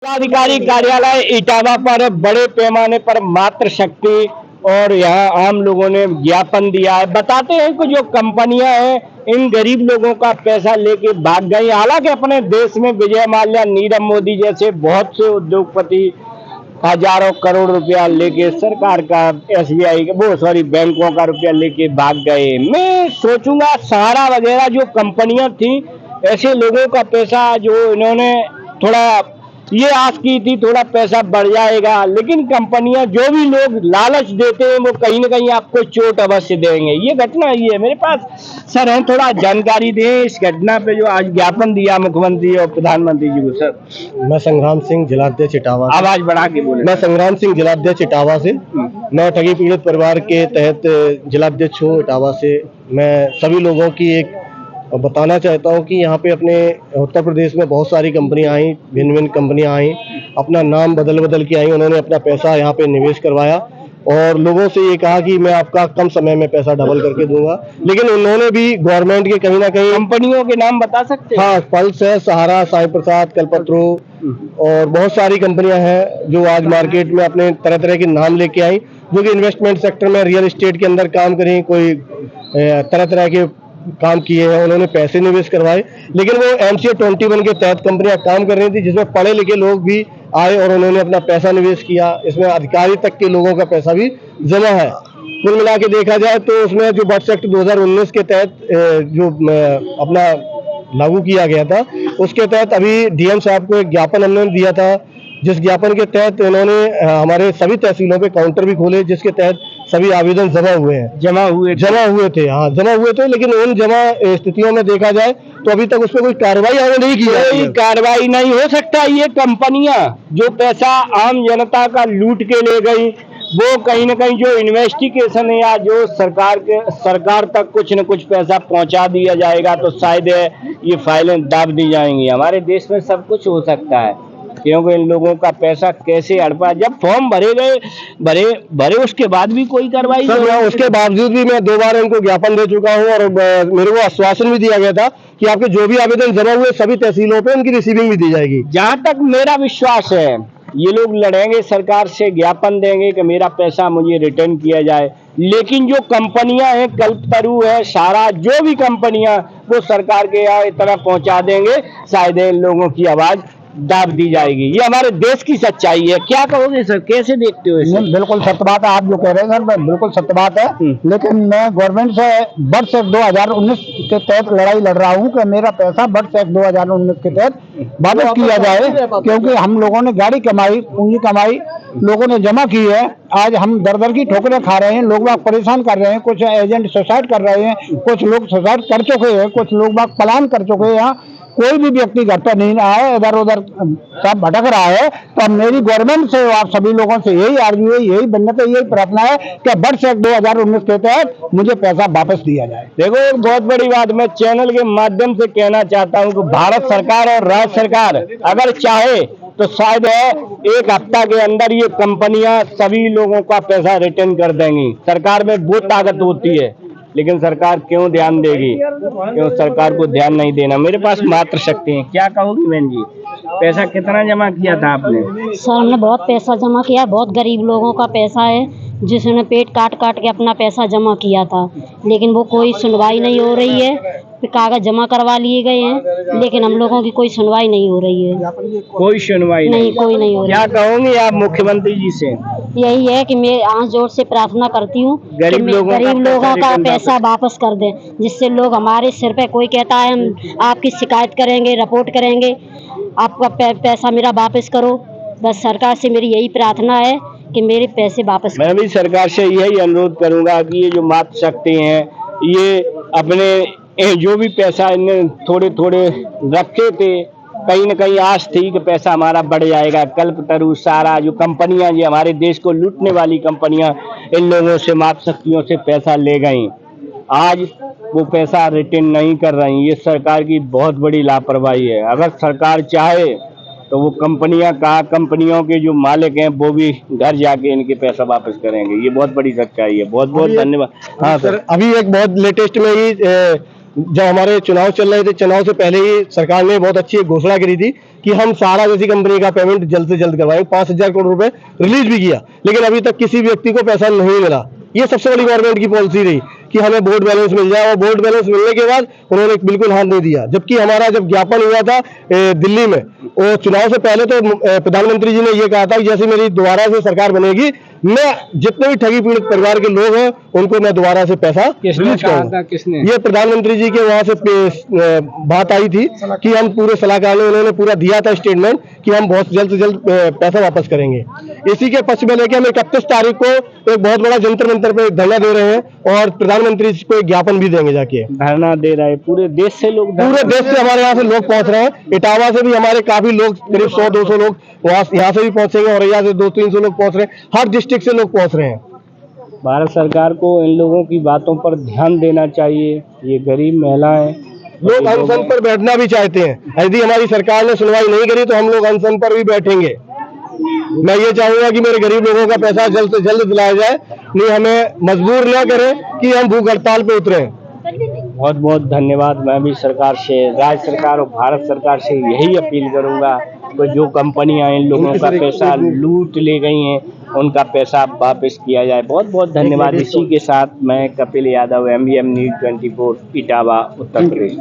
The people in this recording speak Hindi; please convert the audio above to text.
जिलाधिकारी कार्यालय इटावा पर बड़े पैमाने पर मातृ शक्ति और यहाँ आम लोगों ने ज्ञापन दिया है। बताते हैं कि जो कंपनियां हैं इन गरीब लोगों का पैसा लेके भाग गई। हालांकि अपने देश में विजय माल्या, नीरव मोदी जैसे बहुत से उद्योगपति हजारों करोड़ रुपया लेके सरकार का एसबीआई का बैंकों का रुपया लेके भाग गए। मैं सोचूंगा सहारा वगैरह जो कंपनियां थी, ऐसे लोगों का पैसा जो इन्होंने थोड़ा ये आस की थी थोड़ा पैसा बढ़ जाएगा, लेकिन कंपनियां जो भी लोग लालच देते हैं वो कहीं ना कहीं आपको चोट अवश्य देंगे। ये घटना ये है। मेरे पास सर है, थोड़ा जानकारी दें इस घटना पे जो आज ज्ञापन दिया मुख्यमंत्री और प्रधानमंत्री जी को। सर मैं संग्राम सिंह, जिलाध्यक्ष इटावा। आवाज बढ़ा के बोले। मैं संग्राम सिंह, जिलाध्यक्ष इटावा से। मैं ठगी पीड़ित परिवार के तहत जिलाध्यक्ष हूँ इटावा से। मैं सभी लोगों की एक बताना चाहता हूँ कि यहाँ पे अपने उत्तर प्रदेश में बहुत सारी कंपनियाँ आई, भिन्न भिन्न कंपनियाँ आई, अपना नाम बदल बदल के आई। उन्होंने अपना पैसा यहाँ पे निवेश करवाया और लोगों से ये कहा कि मैं आपका कम समय में पैसा डबल करके दूंगा, लेकिन उन्होंने भी गवर्नमेंट के कहीं ना कहीं कंपनियों के नाम बता सकते हैं? हाँ, पल्स है, सहारा, साई प्रसाद, कल्पत्रू और बहुत सारी कंपनियां हैं जो आज मार्केट में अपने तरह तरह के नाम लेके आई, जो कि इन्वेस्टमेंट सेक्टर में रियल एस्टेट के अंदर काम करें, कोई तरह तरह के काम किए हैं। उन्होंने पैसे निवेश करवाए, लेकिन वो MCA 21 के तहत कंपनियां काम कर रही थी, जिसमें पढ़े लिखे लोग भी आए और उन्होंने अपना पैसा निवेश किया। इसमें अधिकारी तक के लोगों का पैसा भी जमा है। कुल मिला के देखा जाए तो उसमें जो बड्स एक्ट 2019 के तहत जो अपना लागू किया गया था, उसके तहत अभी DM साहब को एक ज्ञापन हमने दिया था, जिस ज्ञापन के तहत इन्होंने हमारे सभी तहसीलों पे काउंटर भी खोले, जिसके तहत सभी आवेदन जमा हुए थे। हाँ, जमा हुए थे, लेकिन उन जमा स्थितियों में देखा जाए तो अभी तक उस पर कोई कार्रवाई आगे नहीं की है। कोई कार्रवाई नहीं हो सकता। ये कंपनियां जो पैसा आम जनता का लूट के ले गई, वो कहीं ना कहीं जो इन्वेस्टिगेशन है या जो सरकार तक कुछ न कुछ पैसा पहुंचा दिया जाएगा तो शायद ये फाइलें दाब दी जाएंगी। हमारे देश में सब कुछ हो सकता है, क्योंकि इन लोगों का पैसा कैसे हड़पा। जब फॉर्म भरे उसके बाद भी कोई कार्रवाई नहीं। उसके बावजूद भी मैं 2 बार इनको ज्ञापन दे चुका हूँ और मेरे को आश्वासन भी दिया गया था कि आपके जो भी आवेदन जमा हुए सभी तहसीलों पे उनकी रिसीविंग भी दी जाएगी। जहां तक मेरा विश्वास है, ये लोग लड़ेंगे, सरकार से ज्ञापन देंगे कि मेरा पैसा मुझे रिटर्न किया जाए। लेकिन जो कंपनियां हैं, कल्पतरू है, सारा, जो भी कंपनियां, वो सरकार के यहाँ इतना पहुंचा देंगे, शायद इन लोगों की आवाज दाब दी जाएगी। ये हमारे देश की सच्चाई है। क्या कहोगे सर, कैसे देखते हो इसे? बिल्कुल सत्य बात है, आप जो कह रहे हैं सर, बिल्कुल सत्य बात है। लेकिन मैं गवर्नमेंट से बड्स एक्ट 2019 के तहत लड़ाई लड़ रहा हूँ कि मेरा पैसा बड्स एक्ट 2019 के तहत वापस किया जाए, क्योंकि हम लोगों ने गाड़ी कमाई, पूंजी कमाई, लोगों ने जमा की है। आज हम दर दर की ठोकरें खा रहे हैं, लोग बाग परेशान कर रहे हैं, कुछ एजेंट सुसाइड कर रहे हैं, कुछ लोग सुसाइड कर चुके हैं, कुछ लोग बाग पलायन कर चुके हैं। कोई भी व्यक्ति घर पर नहीं रहा है, इधर उधर सब भटक रहा है। तो अब मेरी गवर्नमेंट से, आप सभी लोगों से यही आर्ग्यू है, यही विनती है, यही प्रार्थना है कि बड्स एक्ट 2019 के तहत मुझे पैसा वापस दिया जाए। देखो, एक बहुत बड़ी बात मैं चैनल के माध्यम से कहना चाहता हूं कि भारत सरकार और राज्य सरकार अगर चाहे तो शायद एक हफ्ता के अंदर ये कंपनियां सभी लोगों का पैसा रिटर्न कर देंगी। सरकार में वो ताकत होती है, लेकिन सरकार क्यों ध्यान देगी? क्यों सरकार को ध्यान नहीं देना? मेरे पास मातृ शक्ति है। क्या कहोगी बहन जी, पैसा कितना जमा किया था आपने? सर, हमने बहुत पैसा जमा किया, बहुत गरीब लोगों का पैसा है, जिसने पेट काट काट के अपना पैसा जमा किया था, लेकिन वो कोई सुनवाई नहीं हो रही है। कागज जमा करवा लिए गए हैं, लेकिन हम लोगों की कोई सुनवाई नहीं हो रही है। कोई सुनवाई नहीं, कोई नहीं हो रही। क्या कहोगी आप मुख्यमंत्री जी से? यही है कि मैं हाथ जोड़ से प्रार्थना करती हूँ, गरीब लोगों का पैसा वापस कर दें, जिससे लोग हमारे सिर पे, कोई कहता है हम आपकी शिकायत करेंगे, रिपोर्ट करेंगे, आपका पैसा मेरा वापस करो। बस सरकार से मेरी यही प्रार्थना है कि मेरे पैसे वापस। मैं भी सरकार से यही अनुरोध करूंगा कि ये जो मातृ शक्ति हैं, ये अपने जो भी पैसा इन्हें थोड़े थोड़े रखे थे, कहीं न कहीं आस थी कि पैसा हमारा बढ़ जाएगा। कल्पतरू, सारा, जो कंपनियां, ये हमारे देश को लूटने वाली कंपनियां, इन लोगों से, मातृ शक्तियों से पैसा ले गई। आज वो पैसा रिटर्न नहीं कर रही। ये सरकार की बहुत बड़ी लापरवाही है। अगर सरकार चाहे तो वो कंपनियों के जो मालिक हैं वो भी घर जाके इनके पैसा वापस करेंगे। ये बहुत बड़ी सच्चाई है। बहुत बहुत धन्यवाद। हाँ सर, अभी एक बहुत लेटेस्ट में ही जब हमारे चुनाव चल रहे थे, चुनाव से पहले ही सरकार ने बहुत अच्छी एक घोषणा करी थी कि हम सारा जैसी कंपनी का पेमेंट जल्द से जल्द करवाएंगे। 5,000 करोड़ रुपए रिलीज भी किया, लेकिन अभी तक किसी व्यक्ति को पैसा नहीं मिला। ये सबसे बड़ी गवर्नमेंट की पॉलिसी रही कि हमें बोर्ड बैलेंस मिल जाए, और बोर्ड बैलेंस मिलने के बाद उन्होंने बिल्कुल हाथ नहीं दिया। जबकि हमारा जब ज्ञापन हुआ था दिल्ली में, और चुनाव से पहले तो प्रधानमंत्री जी ने ये कहा था कि जैसे मेरी दोबारा से सरकार बनेगी, मैं जितने भी ठगी पीड़ित परिवार के लोग हैं उनको मैं दोबारा से पैसा रिलीज करूंगा। किसने? ये प्रधानमंत्री जी के वहां से बात आई थी कि हम पूरे सलाहकार ने, उन्होंने पूरा दिया था स्टेटमेंट कि हम बहुत जल्द से जल्द पैसा वापस करेंगे। इसी के पक्ष में लेके हम 31 तारीख को एक बहुत बड़ा जंतर मंतर पे धरना दे रहे हैं, और प्रधानमंत्री जी को एक ज्ञापन भी देंगे जाके। धरना दे रहे हैं पूरे देश से लोग, पूरे देश से हमारे यहाँ से लोग पहुंच रहे हैं। इटावा से भी हमारे काफी लोग, करीब 100-200 लोग यहाँ से भी पहुंचेंगे, और यहाँ से 200-300 लोग पहुंच रहे हैं। हर डिस्ट्रिक्ट से लोग पहुंच रहे हैं। भारत सरकार को इन लोगों की बातों पर ध्यान देना चाहिए। ये गरीब महिलाएं, लोग अनशन पर बैठना भी चाहते हैं। यदि हमारी सरकार ने सुनवाई नहीं करी तो हम लोग अनशन पर भी बैठेंगे। मैं ये चाहूंगा कि मेरे गरीब लोगों का पैसा जल्द से जल्द दिलाया जाए, नहीं हमें मजबूर न करें कि हम भूख हड़ताल पे उतरे। बहुत बहुत धन्यवाद। मैं भी सरकार से, राज्य सरकार और भारत सरकार से यही अपील करूंगा कि जो कंपनियां इन लोगों का पैसा लूट ले गई हैं, उनका पैसा वापस किया जाए। बहुत बहुत धन्यवाद। इसी के साथ मैं कपिल यादव, MBM न्यूज़ 24 इटावा उत्तर प्रदेश।